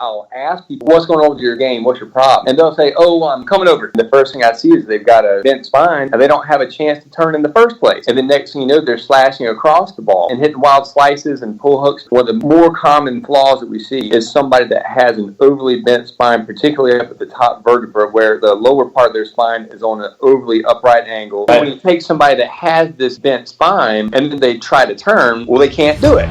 I'll ask people, what's going on with your game? What's your problem? And they'll say, oh, I'm coming over. And the first thing I see is they've got a bent spine and they don't have a chance to turn in the first place. And the next thing you know, they're slashing across the ball and hitting wild slices and pull hooks. One of the more common flaws that we see is somebody that has an overly bent spine, particularly up at the top vertebra, where the lower part of their spine is on an overly upright angle. When you take somebody that has this bent spine and then they try to turn, well, they can't do it.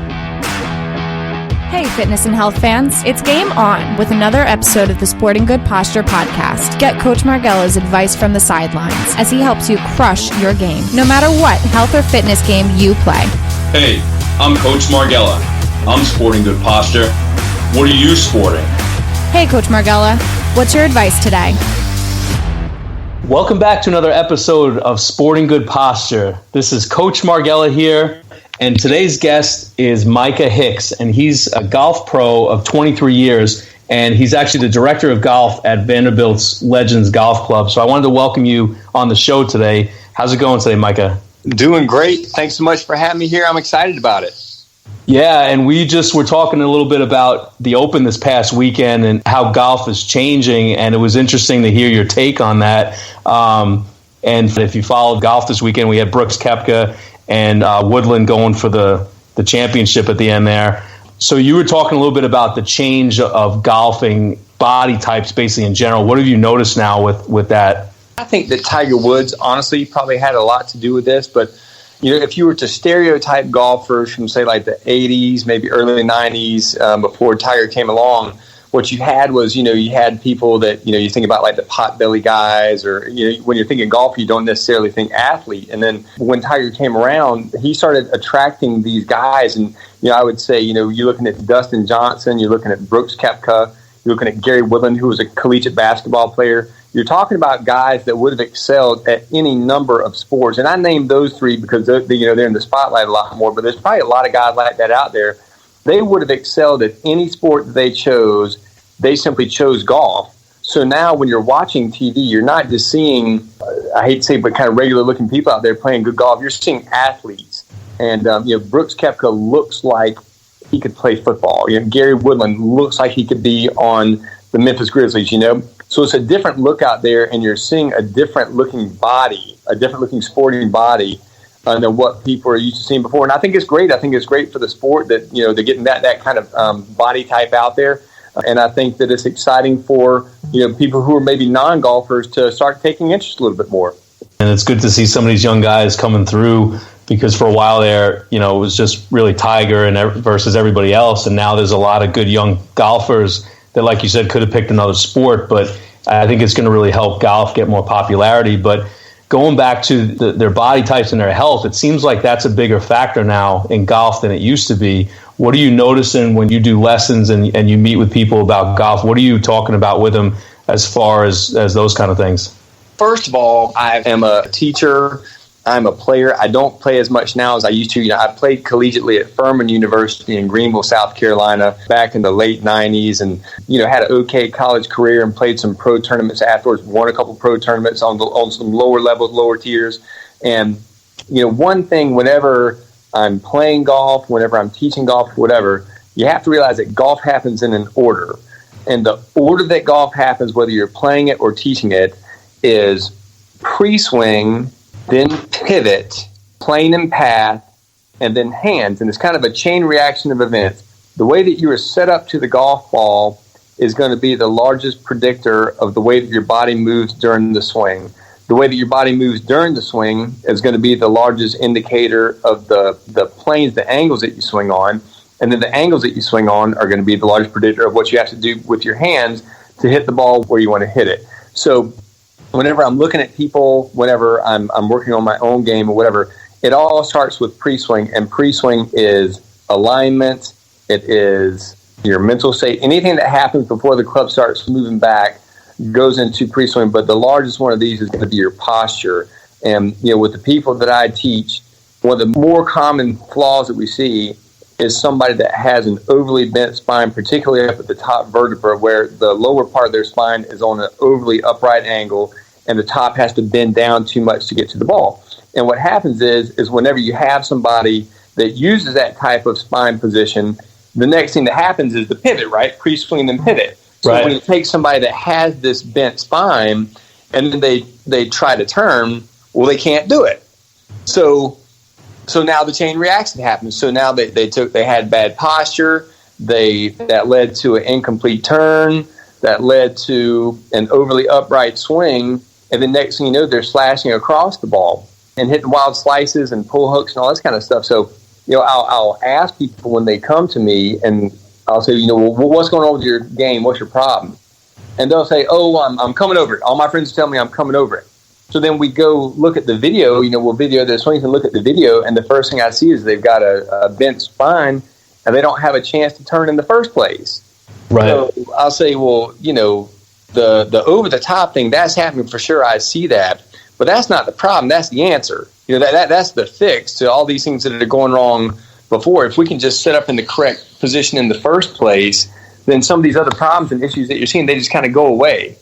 Hey, fitness and health fans, it's game on with another episode of the Sporting Good Posture podcast. Get Coach Marghella's advice from the sidelines as he helps you crush your game, no matter what health or fitness game you play. Hey, I'm Coach Marghella. I'm Sporting Good Posture. What are you sporting? Hey, Coach Marghella, what's your advice today? Welcome back to another episode of Sporting Good Posture. This is Coach Marghella here. And today's guest is Micah Hicks, and he's a golf pro of 23 years, and he's actually the director of golf at Vanderbilt's Legends Golf Club. So I wanted to welcome you on the show today. How's it going today, Micah? Doing great. Thanks so much for having me here. I'm excited about it. Yeah, and we just were talking a little bit about the Open this past weekend and how golf is changing, and it was interesting to hear your take on that. And if you followed golf this weekend, we had Brooks Koepka and Woodland going for the championship at the end there. So you were talking a little bit about the change of golfing body types basically in general. What have you noticed now with that? I think that Tiger Woods, honestly, probably had a lot to do with this. But, you know, if you were to stereotype golfers from, say, like the 80s, maybe early 90s, before Tiger came along, what you had was, you know, you had people that, you know, you think about like the potbelly guys, or, you know, when you're thinking golf, you don't necessarily think athlete. And then when Tiger came around, he started attracting these guys. And, you know, I would say, you know, you're looking at Dustin Johnson, you're looking at Brooks Koepka, you're looking at Gary Woodland, who was a collegiate basketball player. You're talking about guys that would have excelled at any number of sports. And I named those three because they're in the spotlight a lot more, but there's probably a lot of guys like that out there. They would have excelled at any sport that they chose. They simply chose golf. So now when you're watching TV, you're not just seeing, I hate to say, but kind of regular-looking people out there playing good golf. You're seeing athletes. And, you know, Brooks Koepka looks like he could play football. You know, Gary Woodland looks like he could be on the Memphis Grizzlies, you know. So it's a different look out there, and you're seeing a different-looking body, a different-looking sporting body than what people are used to seeing before. And I think it's great. I think it's great for the sport that, you know, they're getting that kind of body type out there. And I think that it's exciting for, you know, people who are maybe non-golfers to start taking interest a little bit more. And it's good to see some of these young guys coming through, because for a while there, you know, it was just really Tiger and versus everybody else. And now there's a lot of good young golfers that, like you said, could have picked another sport. But I think it's going to really help golf get more popularity. But going back to their body types and their health, it seems like that's a bigger factor now in golf than it used to be. What are you noticing when you do lessons and you meet with people about golf? What are you talking about with them as far as those kind of things? First of all, I am a teacher. I'm a player. I don't play as much now as I used to. You know, I played collegiately at Furman University in Greenville, South Carolina, back in the late 90s, and, you know, had an okay college career and played some pro tournaments afterwards, won a couple pro tournaments on some lower levels, lower tiers. And, you know, one thing, whenever I'm playing golf, whenever I'm teaching golf, whatever, you have to realize that golf happens in an order. And the order that golf happens, whether you're playing it or teaching it, is pre-swing, then pivot, plane and path, and then hands. And it's kind of a chain reaction of events. The way that you are set up to the golf ball is going to be the largest predictor of the way that your body moves during the swing. The way that your body moves during the swing is going to be the largest indicator of the planes, the angles that you swing on. And then the angles that you swing on are going to be the largest predictor of what you have to do with your hands to hit the ball where you want to hit it. So whenever I'm looking at people, whenever I'm working on my own game or whatever, it all starts with pre-swing. And pre-swing is alignment. It is your mental state. Anything that happens before the club starts moving back goes into pre-swing, but the largest one of these is going to be your posture. And, you know, with the people that I teach, one of the more common flaws that we see is somebody that has an overly bent spine, particularly up at the top vertebra, where the lower part of their spine is on an overly upright angle, and the top has to bend down too much to get to the ball. And what happens is whenever you have somebody that uses that type of spine position, the next thing that happens is the pivot, right? Pre-swing and then pivot. So when you take somebody that has this bent spine and then they try to turn, well, they can't do it. So now the chain reaction happens. So now they had bad posture. That led to an incomplete turn. That led to an overly upright swing. And the next thing you know, they're slashing across the ball and hitting wild slices and pull hooks and all this kind of stuff. So, I'll ask people when they come to me and I'll say, well, what's going on with your game? What's your problem? And they'll say, I'm coming over it. All my friends tell me I'm coming over it. So then we go look at the video, we'll video their swings and look at the video. And the first thing I see is they've got a bent spine and they don't have a chance to turn in the first place. Right. So I'll say, well, the over the top thing, that's happening for sure. I see that, but that's not the problem. That's the answer. That's the fix to all these things that are going wrong before. If we can just set up in the correct position in the first place, then some of these other problems and issues that you're seeing, they just kind of go away,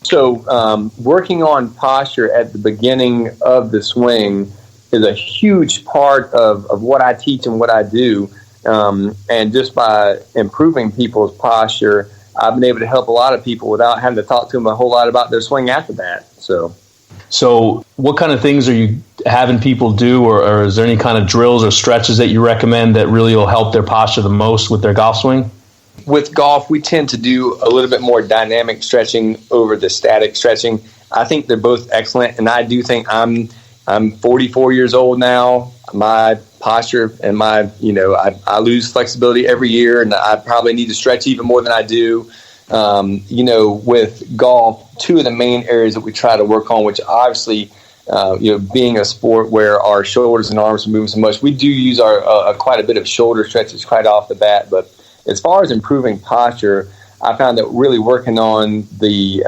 So working on posture at the beginning of the swing is a huge part of what I teach and what I do. And just by improving people's posture, I've been able to help a lot of people without having to talk to them a whole lot about their swing after that. So what kind of things are you having people do, or is there any kind of drills or stretches that you recommend that really will help their posture the most with their golf swing? With golf, we tend to do a little bit more dynamic stretching over the static stretching. I think they're both excellent, and I do think I'm 44 years old now. My posture and I lose flexibility every year, and I probably need to stretch even more than I do. With golf, two of the main areas that we try to work on, which obviously, being a sport where our shoulders and arms are moving so much, we do use our quite a bit of shoulder stretches right off the bat. But as far as improving posture, I found that really working on the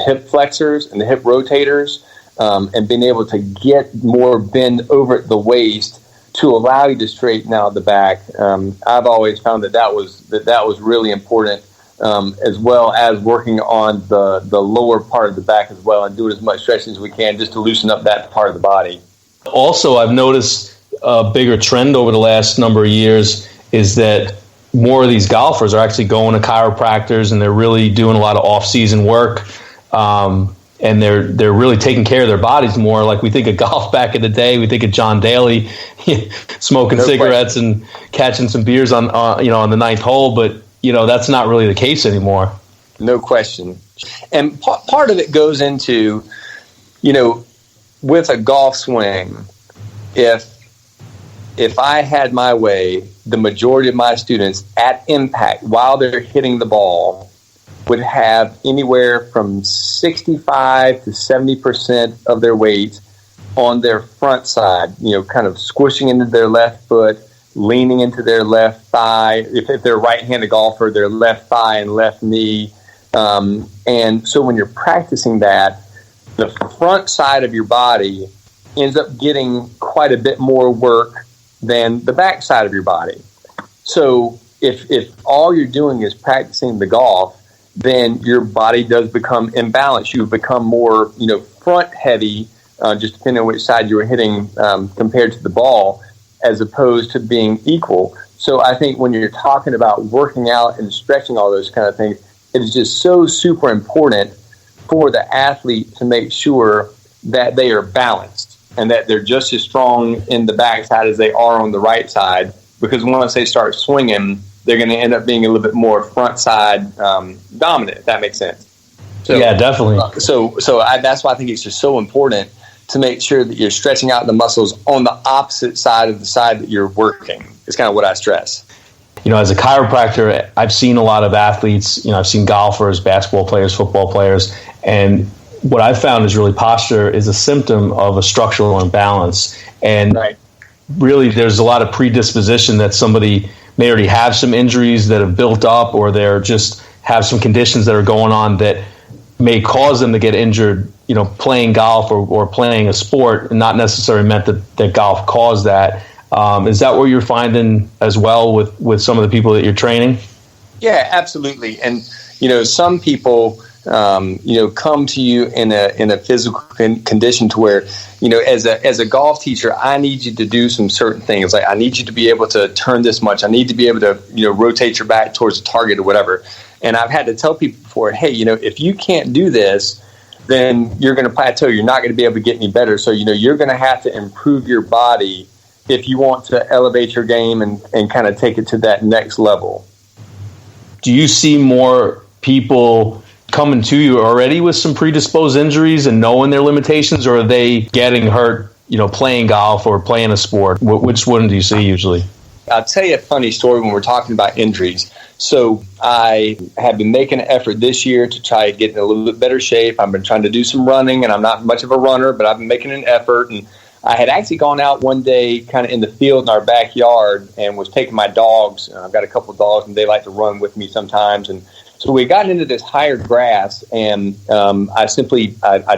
hip flexors and the hip rotators, and being able to get more bend over at the waist to allow you to straighten out the back. I've always found that was really important, as well as working on the lower part of the back as well, and doing as much stretching as we can just to loosen up that part of the body. Also, I've noticed a bigger trend over the last number of years is that more of these golfers are actually going to chiropractors, and they're really doing a lot of off-season work. And they're really taking care of their bodies more. Like we think of golf back in the day, we think of John Daly smoking cigarettes and catching some beers on the ninth hole, but that's not really the case anymore. No question. And part of it goes into, with a golf swing, if I had my way, the majority of my students at impact while they're hitting the ball would have anywhere from 65 to 70% of their weight on their front side, kind of squishing into their left foot, leaning into their left thigh. If they're a right-handed golfer, their left thigh and left knee. And so when you're practicing that, the front side of your body ends up getting quite a bit more work than the back side of your body. So if all you're doing is practicing the golf, then your body does become imbalanced. You become more, front heavy, just depending on which side you were hitting compared to the ball, as opposed to being equal. So I think when you're talking about working out and stretching, all those kind of things, it is just so super important for the athlete to make sure that they are balanced and that they're just as strong in the backside as they are on the right side. Because once they start swinging, they're going to end up being a little bit more front side dominant, if that makes sense. So, yeah, definitely. That's why I think it's just so important to make sure that you're stretching out the muscles on the opposite side of the side that you're working. It's kind of what I stress. As a chiropractor, I've seen a lot of athletes. I've seen golfers, basketball players, football players, and what I've found is really posture is a symptom of a structural imbalance. And really, there's a lot of predisposition that somebody may already have some injuries that have built up, or they're just have some conditions that are going on that may cause them to get injured, playing golf or playing a sport, and not necessarily meant that golf caused that. Is that what you're finding as well with some of the people that you're training? Yeah, absolutely. And, some people, come to you in a physical condition to where, as a golf teacher, I need you to do some certain things. Like I need you to be able to turn this much. I need to be able to, rotate your back towards the target or whatever. And I've had to tell people before, hey, if you can't do this, then you're going to plateau. You're not going to be able to get any better. So, you're going to have to improve your body if you want to elevate your game and kind of take it to that next level. Do you see more people coming to you already with some predisposed injuries and knowing their limitations, or are they getting hurt, playing golf or playing a sport? Which one do you see usually? I'll tell you a funny story when we're talking about injuries. So I have been making an effort this year to try to get in a little bit better shape. I've been trying to do some running, and I'm not much of a runner, but I've been making an effort. And I had actually gone out one day kind of in the field in our backyard and was taking my dogs. I've got a couple of dogs, and they like to run with me sometimes. And so we got into this higher grass, and I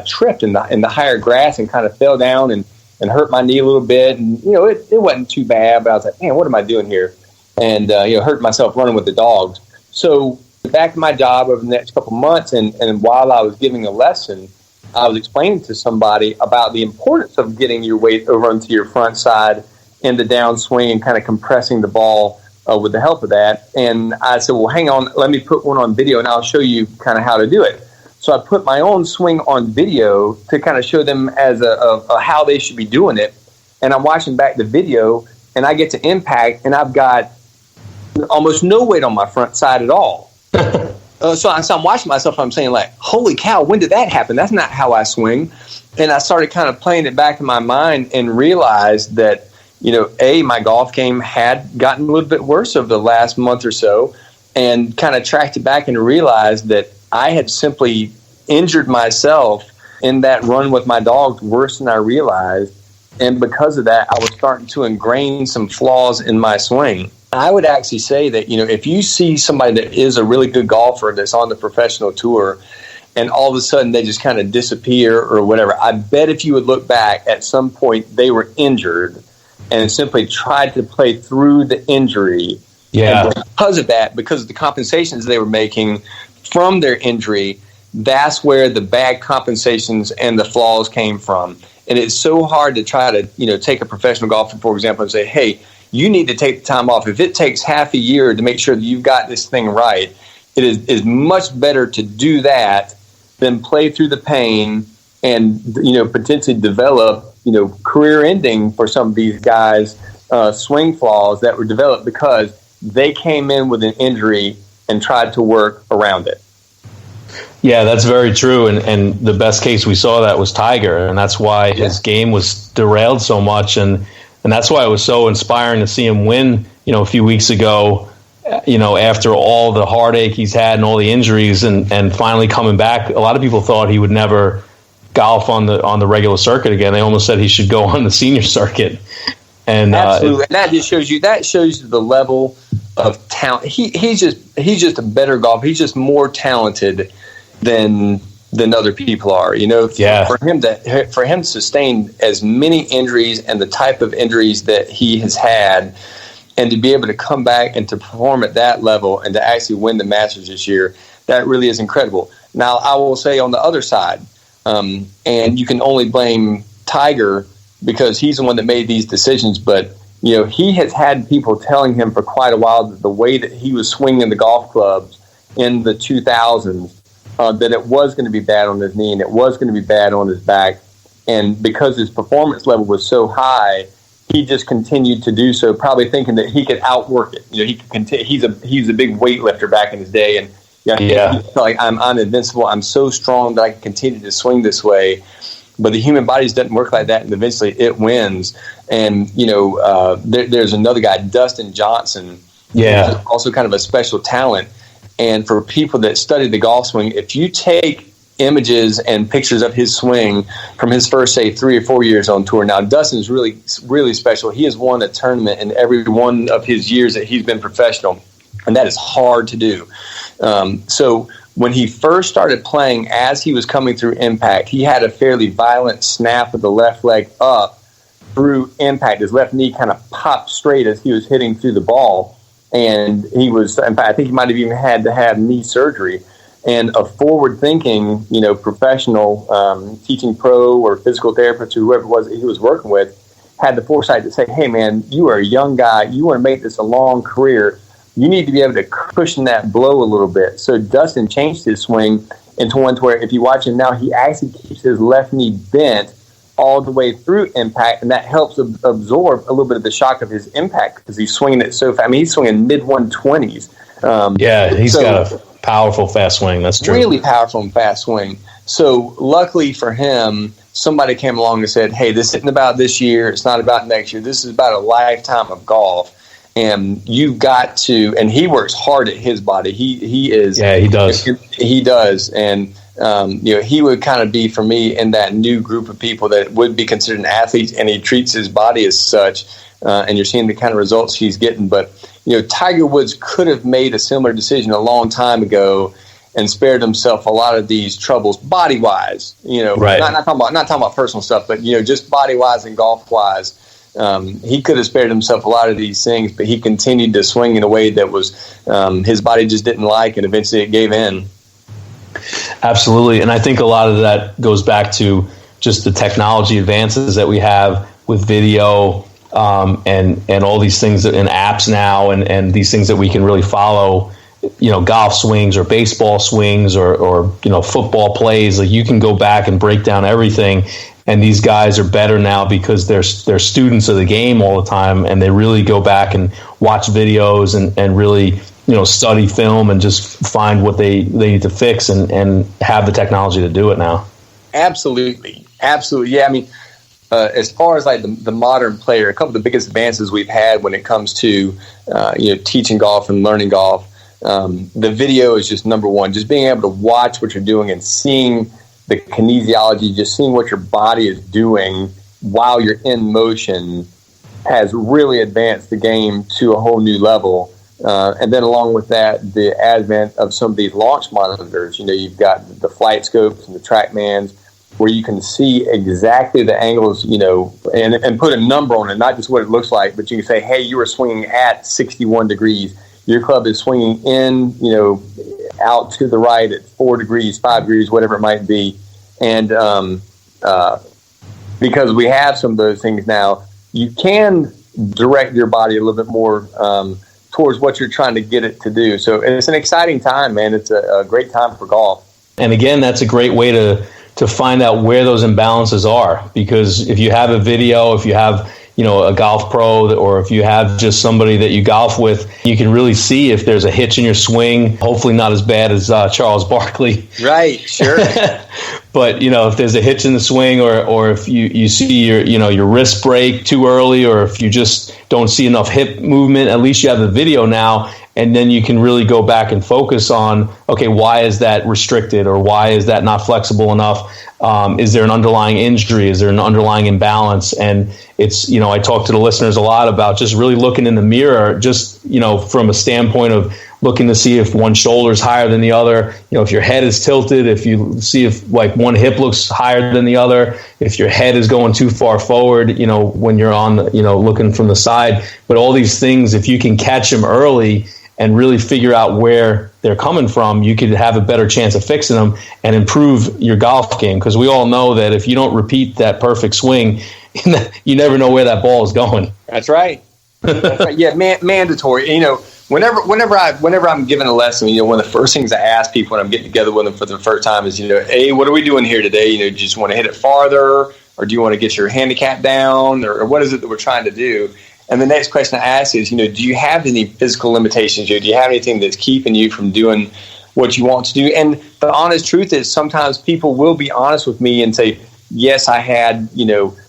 tripped in the higher grass and kind of fell down and hurt my knee a little bit. And, it wasn't too bad, but I was like, man, what am I doing here? And, hurt myself running with the dogs. So back to my job over the next couple of months, and while I was giving a lesson, I was explaining to somebody about the importance of getting your weight over onto your front side in the downswing and kind of compressing the ball with the help of that. And I said, well, hang on, let me put one on video and I'll show you kind of how to do it. So I put my own swing on video to kind of show them as a how they should be doing it. And I'm watching back the video, and I get to impact, and I've got almost no weight on my front side at all. So I'm watching myself, I'm saying, like, holy cow, when did that happen? That's not how I swing. And I started kind of playing it back in my mind and realized that, my golf game had gotten a little bit worse over the last month or so, and kind of tracked it back and realized that I had simply injured myself in that run with my dogs worse than I realized. And because of that, I was starting to ingrain some flaws in my swing. I would actually say that, if you see somebody that is a really good golfer that's on the professional tour and all of a sudden they just kind of disappear or whatever, I bet if you would look back at some point they were injured and simply tried to play through the injury. Yeah. And because of that, because of the compensations they were making from their injury, that's where the bad compensations and the flaws came from. And it's so hard to try to, take a professional golfer, for example, and say, hey, you need to take the time off. If it takes half a year to make sure that you've got this thing right, it is much better to do that than play through the pain and, potentially develop, career ending for some of these guys, swing flaws that were developed because they came in with an injury and tried to work around it. Yeah, that's very true. And the best case we saw that was Tiger. And that's why his game was derailed so much. And that's why it was so inspiring to see him win, a few weeks ago, after all the heartache he's had and all the injuries and finally coming back. A lot of people thought he would never golf on the regular circuit again. They almost said he should go on the senior circuit. And absolutely. And that just shows you the level of talent. He's just a better golfer. He's just more talented than other people are. For him to sustain as many injuries and the type of injuries that he has had, and to be able to come back and to perform at that level and to actually win the Masters this year, that really is incredible. Now, I will say on the other side, and you can only blame Tiger because he's the one that made these decisions, but he has had people telling him for quite a while that the way that he was swinging the golf clubs in the 2000s, that it was going to be bad on his knee and it was going to be bad on his back. And because his performance level was so high, he just continued to do so, probably thinking that he could outwork it. He could continue. He's a big weightlifter back in his day, and he felt like I'm invincible. I'm so strong that I can continue to swing this way. But the human body doesn't work like that, and eventually it wins. And there's another guy, Dustin Johnson, also kind of a special talent. And for people that study the golf swing, if you take images and pictures of his swing from his first, say, 3 or 4 years on tour. Now, Dustin's really, really special. He has won a tournament in every one of his years that he's been professional, and that is hard to do. So when he first started playing, as he was coming through impact, he had a fairly violent snap of the left leg up through impact. His left knee kind of popped straight as he was hitting through the ball. And he was, in fact, I think he might have even had to have knee surgery. And a forward-thinking, professional teaching pro or physical therapist or whoever it was that he was working with had the foresight to say, hey, man, you are a young guy. You want to make this a long career. You need to be able to cushion that blow a little bit. So Dustin changed his swing into one where if you watch him now, he actually keeps his left knee bent all the way through impact, and that helps absorb a little bit of the shock of his impact because he's swinging it so fast. I mean, he's swinging mid-120s. He's got a powerful, fast swing. That's true. Really powerful and fast swing. So luckily for him, somebody came along and said, hey, this isn't about this year. It's not about next year. This is about a lifetime of golf. And you've got to, and he works hard at his body. He is. Yeah, he does. He does. And, he would kind of be for me in that new group of people that would be considered athletes, and he treats his body as such. And you're seeing the kind of results he's getting. But, Tiger Woods could have made a similar decision a long time ago and spared himself a lot of these troubles body wise, right. not talking about personal stuff, but, just body wise and golf wise. He could have spared himself a lot of these things, but he continued to swing in a way that was his body just didn't like, and eventually it gave in. Absolutely. And I think a lot of that goes back to just the technology advances that we have with video and all these things in apps now and these things that we can really follow, golf swings or baseball swings or football plays. Like you can go back and break down everything. And these guys are better now because they're students of the game all the time, and they really go back and watch videos and really study film and just find what they need to fix and have the technology to do it now. Absolutely. Yeah, I mean, as far as like the modern player, a couple of the biggest advances we've had when it comes to teaching golf and learning golf, the video is just number one. Just being able to watch what you're doing and seeing the kinesiology, just seeing what your body is doing while you're in motion has really advanced the game to a whole new level. And then along with that, the advent of some of these launch monitors. You've got the flight scopes and the TrackMans where you can see exactly the angles, and put a number on it, not just what it looks like, but you can say, hey, you were swinging at 61 degrees. Your club is swinging in, out to the right at 4 degrees, 5 degrees, whatever it might be. And because we have some of those things now, you can direct your body a little bit more towards what you're trying to get it to do. So it's an exciting time, man. It's a great time for golf. And again, that's a great way to find out where those imbalances are. Because if you have a video, if you have a golf pro, or if you have just somebody that you golf with, you can really see if there's a hitch in your swing. Hopefully not as bad as Charles Barkley. Right, sure. But, if there's a hitch in the swing or if you see your wrist break too early, or if you just don't see enough hip movement, at least you have the video now. And then you can really go back and focus on, okay, why is that restricted, or why is that not flexible enough? Is there an underlying injury? Is there an underlying imbalance? And it's, I talk to the listeners a lot about just really looking in the mirror, just, from a standpoint of looking to see if one shoulder is higher than the other, if your head is tilted, if you see if like one hip looks higher than the other, if your head is going too far forward, when you're on, looking from the side. But all these things, if you can catch them early and really figure out where they're coming from, you could have a better chance of fixing them and improve your golf game. Because we all know that if you don't repeat that perfect swing, you never know where that ball is going. That's right. That's right. Yeah, mandatory. Whenever I'm giving a lesson, one of the first things I ask people when I'm getting together with them for the first time is, hey, what are we doing here today? Do you just want to hit it farther, or do you want to get your handicap down, or what is it that we're trying to do? And the next question I ask is, do you have any physical limitations? Do you have anything that's keeping you from doing what you want to do? And the honest truth is sometimes people will be honest with me and say, yes, I had,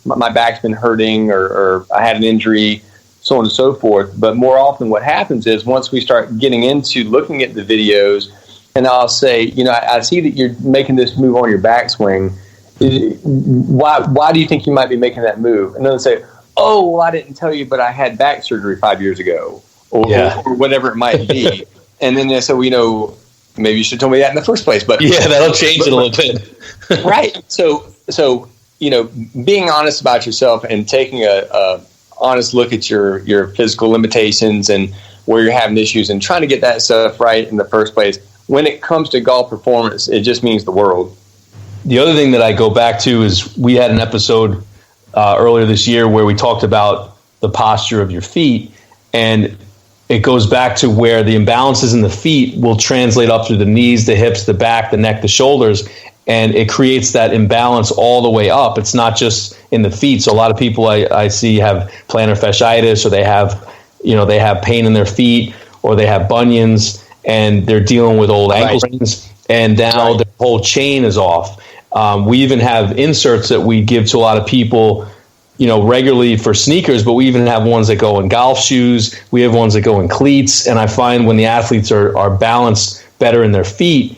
my back's been hurting or I had an injury, so on and so forth. But more often what happens is once we start getting into looking at the videos, and I'll say, I see that you're making this move on your backswing. Why do you think you might be making that move? And then they'll say, oh, well, I didn't tell you, but I had back surgery 5 years ago, or whatever it might be. And then they say, well, maybe you should tell me that in the first place. But yeah, that'll change it a little bit. Right. So being honest about yourself and taking a honest look at your physical limitations and where you're having issues and trying to get that stuff right in the first place when it comes to golf performance, it just means the world. The other thing that I go back to is we had an episode earlier this year where we talked about the posture of your feet, and it goes back to where the imbalances in the feet will translate up through the knees, the hips, the back, the neck, the shoulders, and it creates that imbalance all the way up. It's not just in the feet. So a lot of people I see have plantar fasciitis, or they have pain in their feet, or they have bunions, and they're dealing with old ankle sprains, and now the whole chain is off. We even have inserts that we give to a lot of people, regularly for sneakers, but we even have ones that go in golf shoes. We have ones that go in cleats. And I find when the athletes are balanced better in their feet,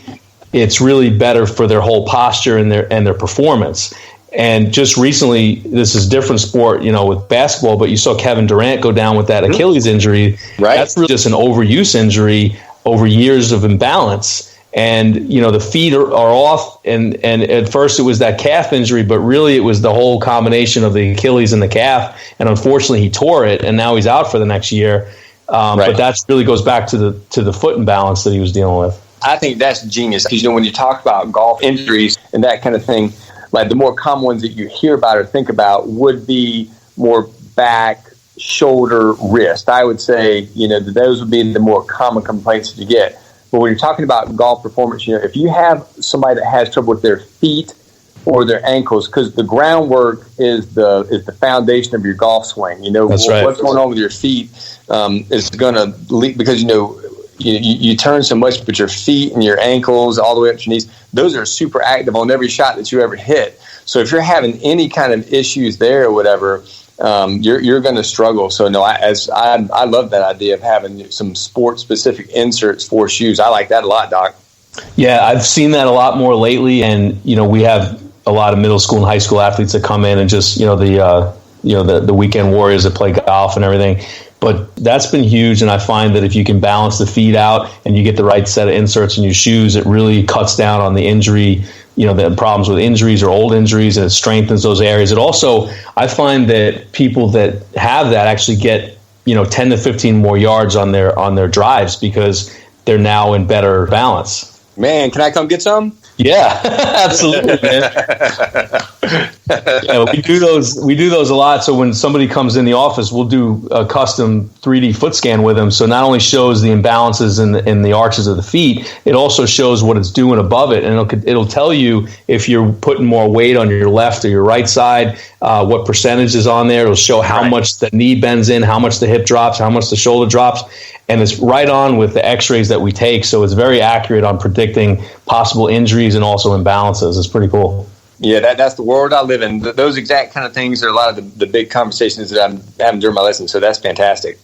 it's really better for their whole posture and their performance. And just recently, this is a different sport, with basketball, but you saw Kevin Durant go down with that Achilles injury. Right. That's really just an overuse injury over years of imbalance. And, the feet are off. And at first it was that calf injury, but really it was the whole combination of the Achilles and the calf. And unfortunately he tore it, and now he's out for the next year. But that really goes back to the foot imbalance that he was dealing with. I think that's genius, because, when you talk about golf injuries and that kind of thing, like the more common ones that you hear about or think about would be more back, shoulder, wrist. I would say, that those would be the more common complaints that you get. But when you're talking about golf performance, if you have somebody that has trouble with their feet or their ankles, because the groundwork is the foundation of your golf swing. That's right. What's going on with your feet is going to leak, because you turn so much, but your feet and your ankles all the way up to your knees, those are super active on every shot that you ever hit. So if you're having any kind of issues there or whatever, you're going to struggle. So no, I love that idea of having some sport specific inserts for shoes. I like that a lot, Doc. Yeah, I've seen that a lot more lately, and we have a lot of middle school and high school athletes that come in and just the weekend warriors that play golf and everything. But that's been huge, and I find that if you can balance the feet out and you get the right set of inserts in your shoes, it really cuts down on the injury, the problems with injuries or old injuries, and it strengthens those areas. It also, I find that people that have that actually get 10 to 15 more yards on their drives, because they're now in better balance. Man, can I come get some? Yeah, absolutely, man. Yeah, we do those a lot. So when somebody comes in the office, we'll do a custom 3D foot scan with them. So not only shows the imbalances in the arches of the feet, it also shows what it's doing above it, and it'll tell you if you're putting more weight on your left or your right side, what percentage is on there. It'll show how much the knee bends in, how much the hip drops, how much the shoulder drops. And it's right on with the x-rays that we take. So it's very accurate on predicting possible injuries and also imbalances. It's pretty cool. Yeah, that's the world I live in. Those exact kind of things are a lot of the big conversations that I'm having during my lessons. So that's fantastic.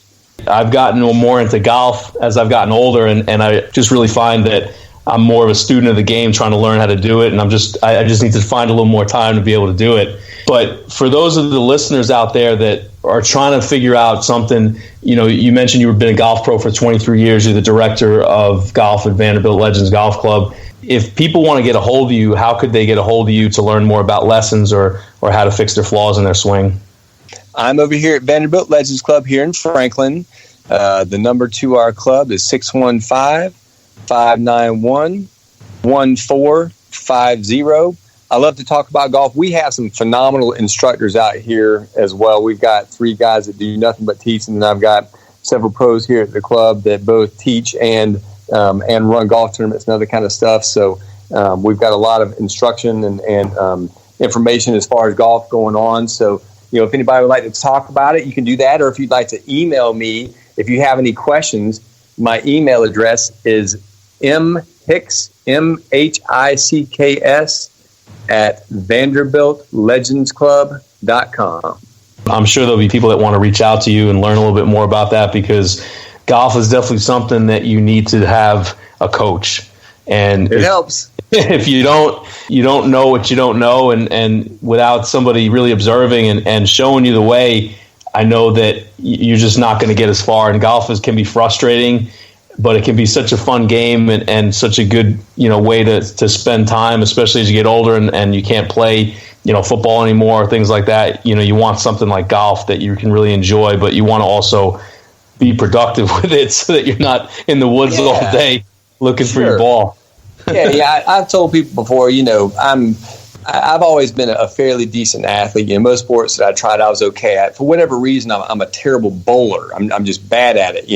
I've gotten more into golf as I've gotten older, and I just really find that I'm more of a student of the game, trying to learn how to do it. And I just need to find a little more time to be able to do it. But for those of the listeners out there that are trying to figure out something, you mentioned you've been a golf pro for 23 years. You're the director of golf at Vanderbilt Legends Golf Club. If people want to get a hold of you, how could they get a hold of you to learn more about lessons or how to fix their flaws in their swing? I'm over here at Vanderbilt Legends Club here in Franklin. The number to our club is 615-591-1450. I love to talk about golf. We have some phenomenal instructors out here as well. We've got 3 guys that do nothing but teach, and then I've got several pros here at the club that both teach and run golf tournaments and other kind of stuff. So we've got a lot of instruction and information as far as golf going on. So, if anybody would like to talk about it, you can do that. Or if you'd like to email me, if you have any questions, my email address is mhicks, MHICKS, at VanderbiltLegendsClub.com. I'm sure there'll be people that want to reach out to you and learn a little bit more about that, because golf is definitely something that you need to have a coach. And it helps. If you don't know what you don't know, and without somebody really observing and showing you the way, I know that you're just not going to get as far. And golf can be frustrating, but it can be such a fun game and such a good, way to spend time, especially as you get older and you can't play, football anymore or things like that. You want something like golf that you can really enjoy, but you want to also be productive with it so that you're not in the woods all day looking for your ball. I've told people before, I've always been a fairly decent athlete. Most sports that I tried, I was okay at. For whatever reason, I'm a terrible bowler. I'm just bad at it,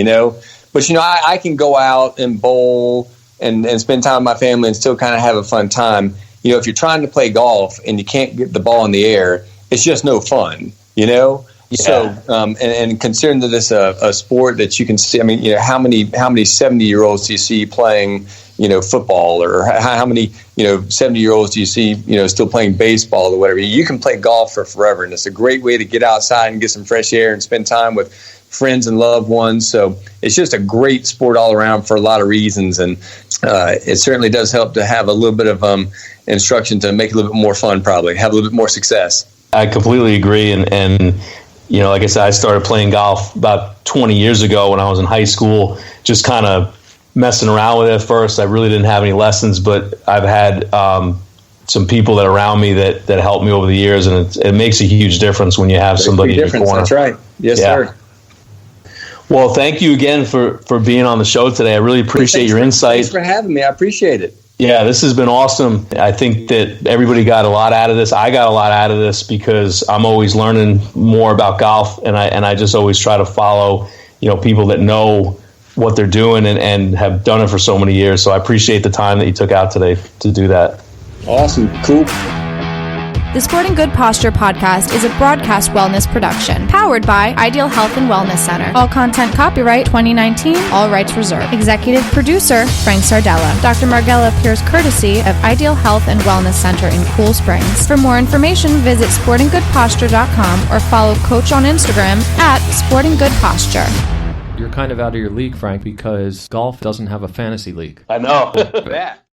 But, I can go out and bowl and spend time with my family and still kind of have a fun time. If you're trying to play golf and you can't get the ball in the air, it's just no fun, Yeah. So, and considering that it's a sport that you can see, how many 70-year-olds do you see playing, football, or how many, 70-year-olds do you see, still playing baseball or whatever? You can play golf for forever, and it's a great way to get outside and get some fresh air and spend time with friends and loved ones. So it's just a great sport all around for a lot of reasons, and it certainly does help to have a little bit of instruction to make it a little bit more fun, probably have a little bit more success. I completely agree, and like I said, I started playing golf about 20 years ago when I was in high school, just kind of messing around with it at first. I really didn't have any lessons, but I've had some people that are around me that helped me over the years, and it makes a huge difference when you have somebody in your corner. That's right. Yes, sir. Well, thank you again for being on the show today. I really appreciate your insight. Thanks for having me. I appreciate it. Yeah, this has been awesome. I think that everybody got a lot out of this. I got a lot out of this because I'm always learning more about golf, and I just always try to follow, people that know what they're doing and have done it for so many years. So I appreciate the time that you took out today to do that. Awesome. Cool. The Sporting Good Posture podcast is a broadcast wellness production powered by Ideal Health and Wellness Center. All content copyright 2019, all rights reserved. Executive producer Frank Sardella. Dr. Marghella appears courtesy of Ideal Health and Wellness Center in Cool Springs. For more information, visit sportinggoodposture.com or follow Coach on Instagram at sportinggoodposture. You're kind of out of your league, Frank, because golf doesn't have a fantasy league. I know. that.